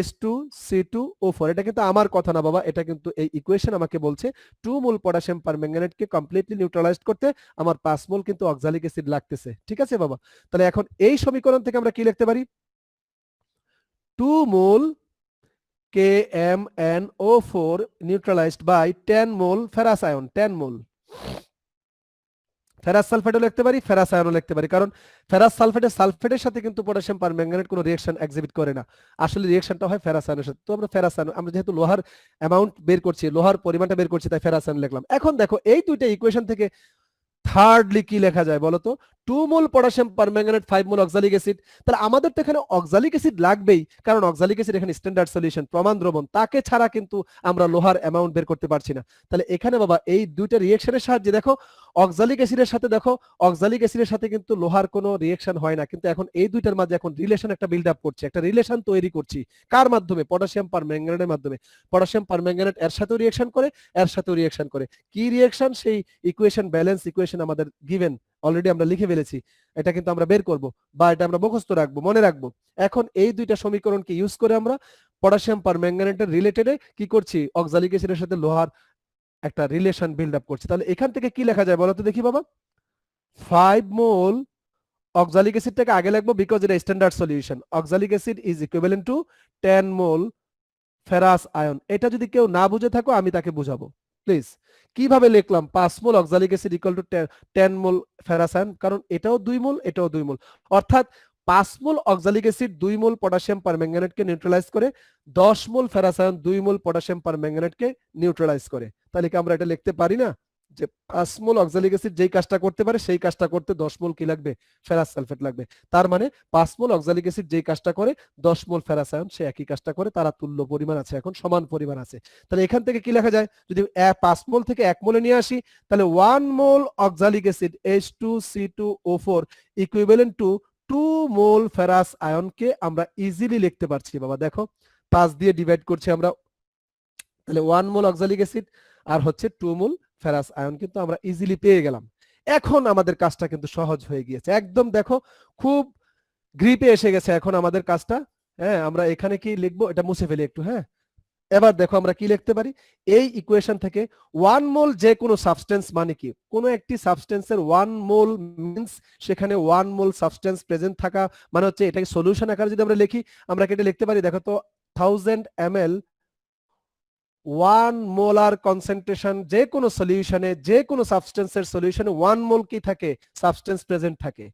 H2C2O4, এটা কিন্তু আমার কথা না বাবা, এটা কিন্তু এই ইকুয়েশন আমাকে বলছে 2 মোল পটাশিয়াম পারম্যাঙ্গানেটকে কমপ্লিটলি নিউট্রালাইজড করতে আমার 5 মোল কিন্তু অক্সালিক অ্যাসিড লাগতেছে, ঠিক আছে বাবা। তাহলে এখন এই সমীকরণ থেকে আমরা কি লিখতে পারি, 2 mole KMnO4 neutralized by 10 mole ferrous ion, 10 mole. Ferrous সালফেটও লিখতে পারি, ফেরাস আয়নও লিখতে পারি, কারণ ফেরাস সালফেটের সাথে কিন্তু পটাশিয়াম পারম্যাঙ্গানেট কোনো রিঅ্যাকশন এক্সিবিট করে না। আসলে রিঅ্যাকশনটা হয় ফেরাস আয়নের সাথে। তো আমরা ফেরাস আয়ন, আমরা যেহেতু লোহার অ্যামাউন্ট বের করছি, লোহার পরিমাণটা বের করছি, তাই ফেরাস আয়ন লিখলাম। এখন দেখো এই দুইটা ইকুয়েশন থেকে থার্ডলি কি লেখা যায় বলো তো? 2 mole potassium permanganate 5 mole oxalic acid. তাহলে আমাদের তো এখানে অক্সালিক অ্যাসিড লাগবেই, কারণ অক্সালিক অ্যাসিড এখানে স্ট্যান্ডার্ড সলিউশন, প্রমাণ দ্রবণ, তাকে ছাড়া কিন্তু আমরা লোহার অ্যামাউন্ট বের করতে পারছি না। তাহলে এখানে বাবা এই দুইটা রিঅ্যাকশনের সাহায্যে দেখো অক্সালিক অ্যাসিডের সাথে, দেখো অক্সালিক অ্যাসিডের সাথে কিন্তু লোহার কোনো রিঅ্যাকশন হয় না, কিন্তু এখন এই দুইটার মাঝে এখন রিলেশন একটা বিল্ড আপ করছে, একটা রিলেশন তৈরি করছি। কার মাধ্যমে? পটাশিয়াম পারম্যাঙ্গানেটের মাধ্যমে। পটাশিয়াম পারম্যাঙ্গানেট এর সাথেও রিঅ্যাকশন করে, এর সাথেও রিঅ্যাকশন করে। কি রিঅ্যাকশন? সেই ইকুয়েশন, ব্যালেন্স ইকুয়েশন আমাদের গিভেন, অলরেডি আমরা লিখে ফেলেছি। এটা কিন্তু আমরা বের করব, বা এটা আমরা মুখস্থ রাখবো, মনে রাখবো। এখন এই দুইটা সমীকরণকে ইউজ করে আমরা পটাশিয়াম পারম্যাঙ্গানেটের রিলেটেডে কি করছি? অক্সালিক অ্যাসিডের সাথে লোহার একটা রিলেশন বিল্ড আপ করছি। তাহলে এখান থেকে কি লেখা যায় বলো তো দেখি বাবা? 5 মোল অক্সালিক অ্যাসিডটাকে আগে লিখবো, বিকজ এটা standard solution. Oxalic acid is equivalent to 10 mole ferrous ion. এটা যদি কেউ না বুঝে থাকো আমি তাকে বুঝাবো, প্লিজ। কিভাবে লিখলাম 5 mole oxalic acid equal to 10 mole ferrous ion? কারণ এটাও 2 মোল, এটাও 2 মোল, অর্থাৎ 5 mole oxalic acid 2 mole potassium পারম্যাঙ্গানেটকে নিউট্রালাইজ করে, 10 mole ferrous ion 2 mole potassium পারম্যাঙ্গানেটকে নিউট্রালাইজ করে। তাহলে কি আমরা এটা লিখতে পারি না যে 5 মোল অক্সালিক অ্যাসিড যেই কাজটা করতে পারে সেই কাজটা করতে 10 মোল কি লাগবে? ফেরাস সালফেট লাগবে। তার মানে 5 মোল অক্সালিক অ্যাসিড যেই কাজটা করে 10 মোল ফেরাস আয়ন সে একই কাজটা করে, তারা তুল্য পরিমাণ আছে, এখন সমান পরিমাণ আছে। তাহলে এখান থেকে কি লেখা যায়? যদি 5 মোল থেকে 1 মোলে নিয়ে আসি, তাহলে 1 mole oxalic acid H2C2O4 equivalent to 2 mole ferrous আয়নকে আমরা ইজিলি লিখতে পারছি বাবা। দেখো 5 দিয়ে ডিভাইড করছি আমরা, তাহলে 1 মোল অক্সালিক অ্যাসিড আর হচ্ছে 2 মোল ফেরাস আয়ন কিন্তু আমরা ইজিলি পেয়ে গেলাম। এখন আমাদের কাজটা কিন্তু সহজ হয়ে গিয়েছে, একদম দেখো খুব গ্রিপে এসে গেছে এখন আমাদের কাজটা। হ্যাঁ, আমরা এখানে কি লিখবো এটা মুছে ফেলি একটু। হ্যাঁ, এবার দেখো আমরা কি লিখতে পারি এই ইকুয়েশন থেকে? 1 মোল যে কোনো সাবস্টেন্স মানে কি? কোনো একটি সাবস্টেন্সের 1 মোল মিন্স সেখানে 1 মোল সাবস্টেন্স প্রেজেন্ট থাকা মানে হচ্ছে এটাকে সলিউশন আকারে যদি আমরা লিখি, আমরা কি এটা লিখতে পারি? দেখো তো 1000 ml 1 মোলার কনসেন্ট্রেশন যে কোনো সলিউশনে, যে কোনো সাবস্টেন্সের সলিউশনে 1 মোল কি থাকে? সাবস্টেন্স প্রেজেন্ট থাকে।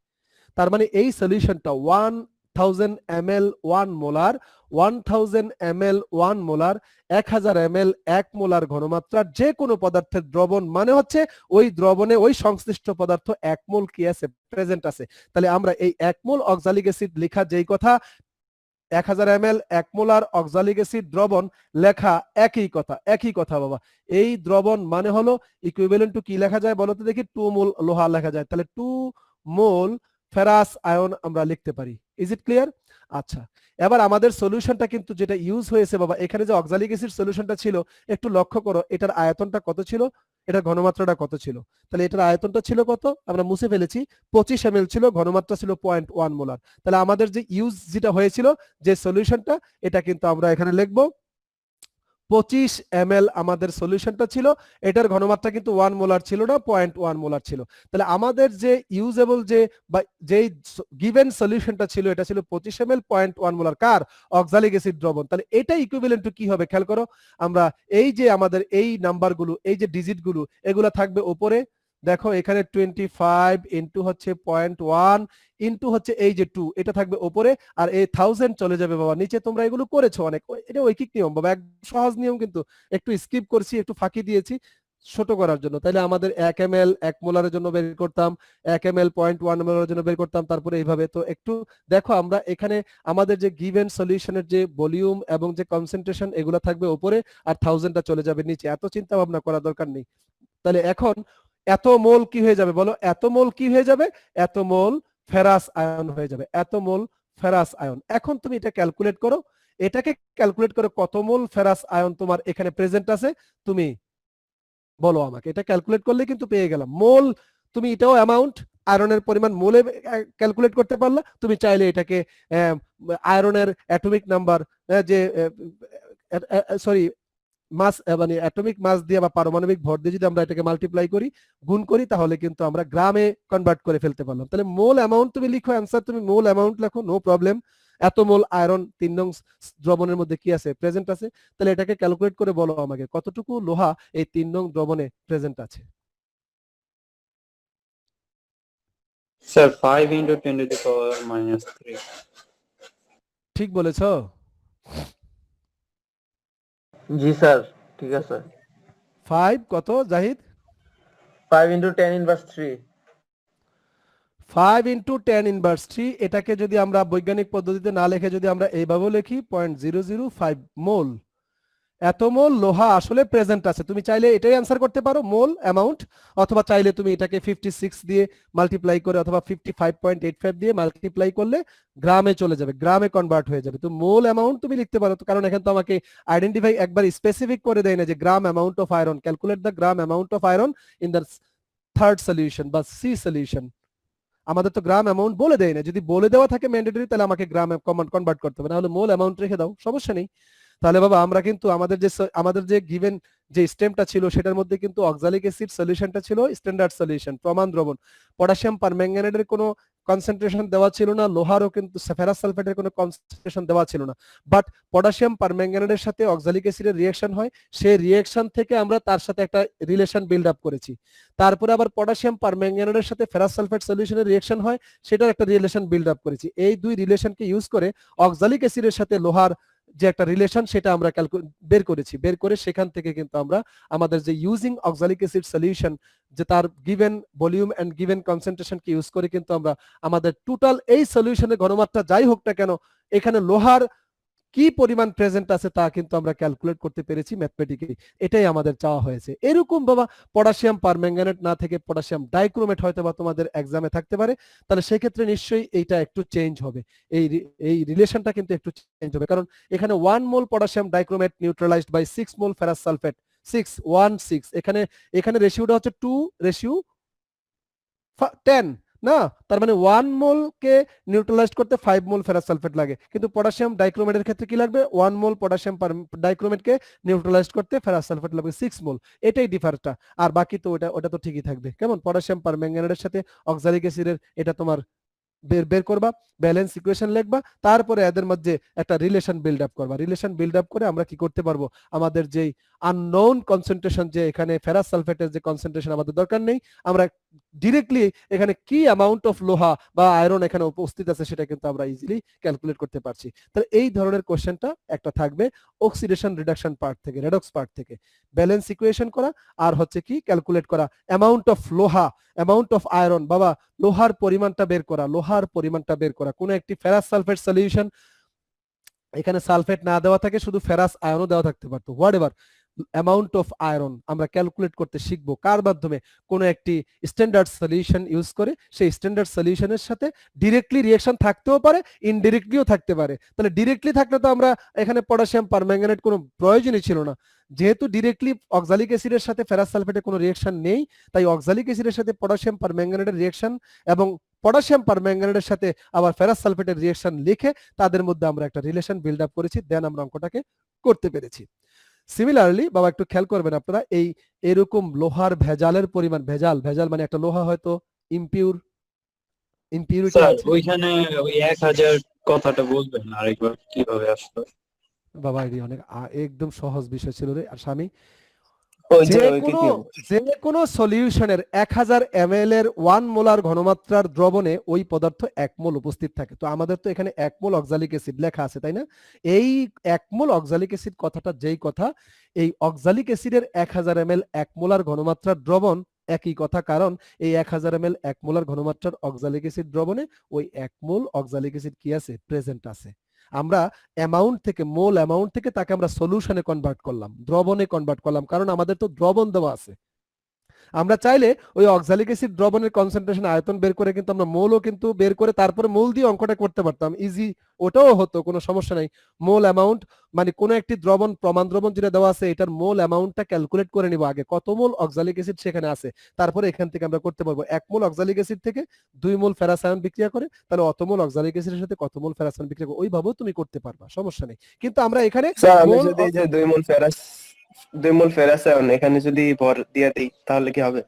তার মানে এই সলিউশনটা 1000 ml 1 molar, 1000 ml 1 molar, 1000 ml 1 molar ঘনমাত্রার যে কোনো পদার্থের দ্রবণ মানে হচ্ছে ওই দ্রবণে ওই সংশ্লিষ্ট পদার্থ 1 মোল কি আছে? প্রেজেন্ট আছে। তাহলে আমরা এই 1 মোল অক্সালিক অ্যাসিড লেখা যেই কথা, 1000 ml 1 মোলার অক্সালিক অ্যাসিড দ্রবণ লেখা একই কথা, একই কথা বাবা। এই দ্রবণ মানে হলো ইকুইভ্যালেন্ট টু কি লেখা যায় বলো তো দেখি? 2 মোল লোহা লেখা যায়। তাহলে 2 মোল ফেরাস আয়ন আমরা লিখতে পারি। Is it clear? আচ্ছা, এবার আমাদের সলিউশনটা কিন্তু যেটা ইউজ হয়েছে বাবা, এখানে যে অক্সালিক অ্যাসিড সলিউশনটা ছিল একটু লক্ষ্য করো, এটার আয়তনটা কত ছিল, এটার ঘনমাত্রাটা কত ছিল? তাহলে এটার আয়তনটা ছিল কত? আমরা মুছে ফেলেছি, 25 ml ছিল, ঘনমাত্রা ছিল 0.1 মোলার। তাহলে আমাদের যে ইউজ যেটা হয়েছিল যে সলিউশনটা, এটা কিন্তু আমরা এখানে লিখবো 25 ml আমাদের সলিউশনটা ছিল, এটার ঘনমাত্রা কিন্তু 1 মোলার ছিল না, 0.1 মোলার ছিল। তাহলে আমাদের যে ইউজেবল যে বা যেই গিভেন সলিউশনটা ছিল এটা ছিল 25 ml 0.1 মোলার, কার? অক্সালিক অ্যাসিড দ্রবণ। তাহলে এটা ইকুইভ্যালেন্ট টু কি হবে খেয়াল করো, আমরা এই যে আমাদের এই নাম্বারগুলো, এই যে ডিজিটগুলো, এগুলো থাকবে উপরে। দেখো এখানে 25 ইনটু হচ্ছে 0.1 ইনটু হচ্ছে এই যে 2, এটা থাকবে উপরে, আর এই 1000 চলে যাবে বাবা নিচে। তোমরা এগুলো করেছো অনেক, এটা ঐকিক নিয়ম বাবা, একদম সহজ নিয়ম, কিন্তু একটু স্কিপ করছি, একটু ফাঁকি দিয়েছি ছোট করার জন্য। তাহলে আমাদের 1 ml 1 মোলারের জন্য বের করতাম, 1 ml 0.1 মোলারের জন্য বের করতাম, তারপরে এইভাবে। তো একটু দেখো আমরা এখানে আমাদের যে গিভেন সলিউশনের যে ভলিউম এবং যে কনসেন্ট্রেশন এগুলো থাকবে উপরে, আর 1000টা চলে যাবে নিচে। এত চিন্তা ভাবনা করার দরকার নেই। তাহলে এখন এত মোল কি হয়ে যাবে বলো? এত মোল কি হয়ে যাবে? এত মোল ফেরাস আয়ন হয়ে যাবে, এত মোল ফেরাস আয়ন। এখন তুমি এটা ক্যালকুলেট করো, এটাকে ক্যালকুলেট করে কত মোল ফেরাস আয়ন তোমার এখানে প্রেজেন্ট আছে তুমি বলো আমাকে। এটা ক্যালকুলেট করলে কিন্তু পেয়ে গেলাম মোল। তুমি এটাও অ্যামাউন্ট আয়রনের পরিমাণ মোলে ক্যালকুলেট করতে পারলা। তুমি চাইলে এটাকে আয়রনের অ্যাটমিক নাম্বার, যে সরি মাস মানে অ্যাটমিক মাস দিয়ে বা পারমাণবিক ভর দিয়ে যদি আমরা এটাকে মাল্টিপ্লাই করি, গুণ করি, তাহলে কিন্তু আমরা গ্রামে কনভার্ট করে ফেলতে পারলাম। তাহলে মোল অ্যামাউন্ট তুমি লিখো, অ্যান্সার তুমি মোল অ্যামাউন্ট লেখো, নো প্রবলেম। এত মোল আয়রন 3 নং দ্রবণের মধ্যে কি আছে, প্রেজেন্ট আছে। তাহলে এটাকে ক্যালকুলেট করে বলো আমাকে কতটুকু লোহা এই 3 নং দ্রবণে প্রেজেন্ট আছে। স্যার 5 × 10⁻³ ঠিক বলেছো? জি স্যার, ঠিক আছে। 5 কত জাহিদ? 5 × 10⁻³ 5 × 10⁻³ এটাকে যদি আমরা বৈজ্ঞানিক পদ্ধতিতে না লিখে যদি আমরা এইভাবে লিখি 0.005 মোল, এত মোল লোহা আসলে প্রেজেন্ট আছে। তুমি চাইলে এটাই অ্যান্সার করতে পারো মোল অ্যামাউন্ট, অথবা চাইলে তুমি এটাকে 56 দিয়ে মাল্টিপ্লাই করে অথবা 55.85 দিয়ে মাল্টিপ্লাই করলে গ্রামে চলে যাবে, গ্রামে কনভার্ট হয়ে যাবে। তো মোল অ্যামাউন্ট তুমি লিখতে পারো, কারণ এখানে তো আমাকে আইডেন্টিফাই একবার স্পেসিফিক করে দেয় না যে gram amount of iron, calculate the gram amount of iron in the third solution বা সি সলিউশন। আমাদের তো গ্রাম অ্যামাউন্ট বলে দেয় না, যদি বলে দেওয়া থাকে ম্যান্ডেটরি তাহলে আমাকে গ্রাম কনভার্ট করতে হবে, না হলে মোল অ্যামাউন্ট রেখে দাও, সমস্যা নেই। তাহলে বাবা আমরা কিন্তু আমাদের যে গিভেন যে স্টেমটা ছিল সেটার মধ্যে কিন্তু অক্সালিক অ্যাসিড সলিউশনটা ছিল স্ট্যান্ডার্ড সলিউশন, প্রমাণ দ্রবণ। পটাশিয়াম পারম্যাঙ্গানেটের কোনো কনসেন্ট্রেশন দেওয়া ছিল না, লোহারও কিন্তু ফেরাস সালফেটের কোনো কনসেন্ট্রেশন দেওয়া ছিল না। বাট পটাশিয়াম পারম্যাঙ্গানেটের সাথে অক্সালিক অ্যাসিডের রিঅ্যাকশন হয়, সেই রিঅ্যাকশন থেকে আমরা তার সাথে একটা রিলেশন বিল্ড আপ করেছি। তারপরে আবার পটাশিয়াম পারম্যাঙ্গানেটের সাথে ফেরাস সালফেট সলিউশনের রিঅ্যাকশন হয়, সেটার একটা রিলেশন বিল্ড আপ করেছি। এই দুই রিলেশনকে ইউজ করে অক্সালিক অ্যাসিডের সাথে লোহার যে একটা রিলেশন সেটা আমরা বের করেছি। বের করে সেখান থেকে কিন্তু আমরা আমাদের যে ইউজিং অক্সালিক অ্যাসিড সলিউশন, যে তার গিভেন ভলিউম এন্ড গিভেন কনসেন্ট্রেশনকে ইউজ করে কিন্তু আমরা আমাদের টোটাল এই সলিউশনের ঘনমাত্রা যাই হোক না কেন এখানে লোহার কি পরিমাণ প্রেজেন্ট আছে তা কিন্তু আমরা ক্যালকুলেট করতে পেরেছি ম্যাথমেটিক্যালি। এটাই আমাদের চাওয়া হয়েছে। এরকম বাবা পটাশিয়াম পারম্যাঙ্গানেট না থেকে পটাশিয়াম ডাইক্রোমেট হয়তো বা তোমাদের এক্সামে থাকতে পারে, তাহলে সেই ক্ষেত্রে নিশ্চয়ই এইটা একটু চেঞ্জ হবে, এই রিলেশনটা কিন্তু একটু চেঞ্জ হবে, কারণ এখানে 1 mole potassium dichromate neutralised by 6 mole ferrous sulphate, 6 এখানে রেশিওটা হচ্ছে 2:10 না, তার মানে 1 মোল কে নিউট্রালাইজ করতে 5 মোল ফেরাস সালফেট লাগে, কিন্তু পটাশিয়াম ডাইক্রোমেটের ক্ষেত্রে কি লাগবে, 1 মোল পটাশিয়াম ডাইক্রোমেটকে নিউট্রালাইজ করতে ফেরাস সালফেট লাগবে 6 মোল। এটাই ডিফারেন্সটা, আর বাকি তো ওটা তো ঠিকই থাকবে। কেমন, পটাশিয়াম পারম্যাঙ্গানেটের সাথে অক্সালিক অ্যাসিডের এটা তোমার বের করবা, ব্যালেন্স ইকুয়েশন লিখবা, তারপরে এদের মধ্যে একটা রিলেশন বিল্ড আপ করবা। রিলেশন বিল্ড আপ করে আমরা কি করতে পারবো, আমাদের যেই আননোন কনসেন্ট্রেশন, যে এখানে ফেরাস সালফেটের যে কনসেন্ট্রেশন আমাদের দরকার নেই, আমরা ডিরেক্টলি এখানে কি অ্যামাউন্ট অফ লোহা বা আয়রন এখানে উপস্থিত আছে সেটা কিন্তু আমরা ইজিলি ক্যালকুলেট করতে পারছি। তাহলে এই ধরনের কোশ্চেনটা একটা থাকবে অক্সিডেশন রিডাকশন পার্ট থেকে, রেডক্স পার্ট থেকে, ব্যালেন্স ইকুয়েশন করা আর হচ্ছে কি ক্যালকুলেট করা অ্যামাউন্ট অফ লোহা, অ্যামাউন্ট অফ আয়রন। বাবা লোহার পরিমাণটা বের করা, লোহার পরিমাণটা বের করা। কোন একটি ফেরাস সালফেট সলিউশন, এখানে সালফেট না দেওয়া থাকে, শুধু ফেরাস আয়নও দেওয়া থাকতে পারতো, what ever, amount of iron আমরা ক্যালকুলেট করতে শিখবো কার মাধ্যমে, কোনো একটি স্ট্যান্ডার্ড সলিউশন ইউজ করে। সেই স্ট্যান্ডার্ড সলিউশনের সাথে ডিরেক্টলি রিঅ্যাকশন থাকতেও পারে, ইনডিরেক্টলিও থাকতে পারে। তাহলে ডিরেক্টলি থাকলে তো আমরা এখানে পটাশিয়াম পারম্যাঙ্গানেট কোনো প্রয়োজনই ছিল না, যেহেতু ডিরেক্টলি অক্সালিক অ্যাসিডের সাথে ফেরাস সালফেটের কোনো রিঅ্যাকশন নেই, তাই অক্সালিক অ্যাসিডের সাথে পটাশিয়াম পারম্যাঙ্গানেটের রিঅ্যাকশন এবং পটাশিয়াম পারম্যাঙ্গানেটের সাথে আবার ফেরাস সালফেটের রিঅ্যাকশন লিখে তাদের মধ্যে আমরা একটা রিলেশন বিল্ড আপ করেছি, দেন আমরা অঙ্কটাকে করতে পেরেছি। সিমিলারলি বাবা একটু খেয়াল করবেন আপনারা, এরকম লোহার ভেজালের পরিমাণ, ভেজাল মানে একটা লোহা হয়তো ইমপিউরিটি স্যার আছে। ওইখানে ওই 1000 কথাটা বলবেন আরেকবার, কিভাবে আসলো? বাবা এটি অনেক একদম সহজ বিষয় ছিল রে। আর স্বামী, ওই যে যে কোনো সলিউশনের 1000 ml এর 1 মোলার ঘনমাত্রার দ্রবণে ওই পদার্থ 1 মোল উপস্থিত থাকে। তো আমাদের তো এখানে 1 মোল অক্সালিক অ্যাসিড লেখা আছে, তাই না? এই 1 মোল অক্সালিক অ্যাসিড কথাটা যেই কথা, এই অক্সালিক অ্যাসিডের 1000 ml 1 মোলার ঘনমাত্রার দ্রবণ একই কথা, কারণ এই 1000 ml 1 মোলার ঘনমাত্রার অক্সালিক অ্যাসিড দ্রবণে ওই 1 মোল অক্সালিক অ্যাসিড কি আছে, প্রেজেন্ট আছে। আমরা অ্যামাউন্ট থেকে, মোল অ্যামাউন্ট থেকে তাকে আমরা সলিউশনে কনভার্ট করলাম, দ্রবণে কনভার্ট করলাম, কারণ আমাদের তো দ্রবণ দেওয়া আছে। আমরা চাইলে ওই অক্সালিক অ্যাসিড দ্রবণের কনসেন্ট্রেশন আয়তন বের করে কিন্তু আমরা মোলও কিন্তু বের করে তারপরে মোল দিয়ে অঙ্কটা করতে পারতাম, ইজি, ওটাও হতো, কোনো সমস্যা নাই। মোল অ্যামাউন্ট মানে কোনো একটি দ্রবণ, প্রমাণ দ্রবণ যেটা দেওয়া আছে এটার মোল অ্যামাউন্টটা ক্যালকুলেট করে নিব আগে, কত মোল অক্সালিক অ্যাসিড সেখানে আছে, তারপরে এখান থেকে আমরা করতে পারবো 1 মোল অক্সালিক অ্যাসিড থেকে 2 মোল ফেরাস আয়ন বিক্রিয়া করে, তাহলে অত মোল অক্সালিক অ্যাসিডের সাথে কত মোল ফেরাস আয়ন বিক্রিয়া করে, ওইভাবেও তুমি করতে পারবা, সমস্যা নেই। কিন্তু আমরা এখানে স্যার আমি যদি এই যে 2 মোল ফেরাস আয়ন এখানে যদি ভর দিয়ে দিই তাহলে কি হবে?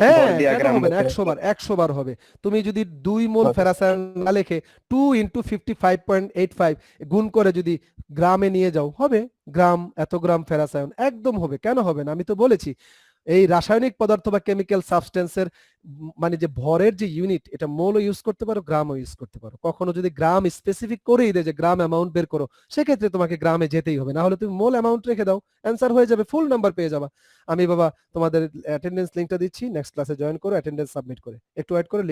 হ্যাঁ ভর দিয়া কেন গ্রাম হবে না, বলতে 100 বার হবে। তুমি যদি 2 মোল Okay. ফেরাসায়ন না লিখে 2 ইন্টু 55.85 গুণ করে যদি গ্রামে নিয়ে যাও, হবে গ্রাম, এত গ্রাম ফেরাসায়ন, একদম হবে, কেন হবে না? আমি তো বলেছি এই রাসায়নিক পদার্থ বা কেমিক্যাল সাবস্টেন্সের মানে যে ভরের যে ইউনিট, এটা মোলও ইউজ করতে পারো, গ্রামও ইউজ করতে পারো। কখনো যদি গ্রাম স্পেসিফিক করেই দেয় যে গ্রাম অ্যামাউন্ট বের করো, সেক্ষেত্রে তোমাকে গ্রামে যেতেই হবে, না হলে তুমি মোল অ্যামাউন্ট রেখে দাও, অ্যান্সার হয়ে যাবে, ফুল নাম্বার পেয়ে যাবা। আমি বাবা তোমাদের অ্যাটেন্ডেন্স লিঙ্কটা দিচ্ছি, নেক্সট ক্লাসে জয়েন করো, অ্যাটেন্ডেন্স সাবমিট করে একটু ওয়েট করে